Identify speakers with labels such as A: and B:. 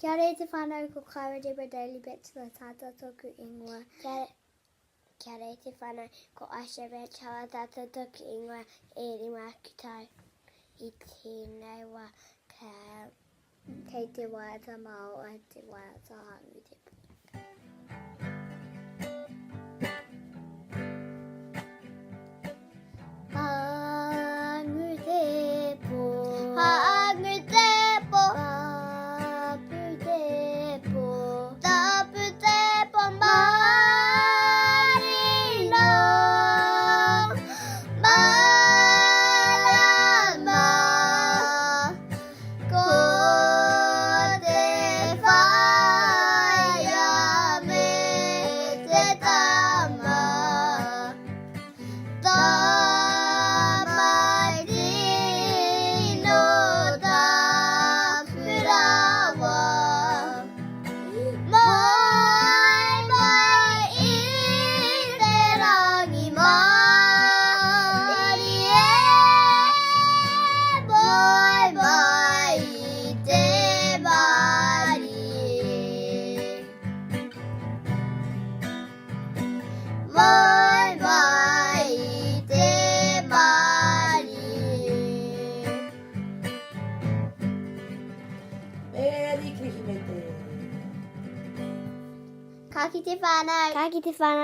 A: Care te whanau ko Kawereba Daily Bachelor tata toku ingoa.
B: Care te whanau ko Aisha Bachelor tata toku ingoa e rima ki tau I tēnei wā
A: Kei te waiata mao ai te waiata hangu te pū. Hangu te pō.
B: Hangu te pō.
A: Tapu te pō.
B: Tapu te pō marino. Marama. Ko te whaia me te tama. Tamarino tapurawa. Mai mai I te rangi mari e. Mai mai I te mari. Mai mai I te mari.
C: Merry Christmas.
B: Ka ki te whanau.
A: Ka ki te whanau.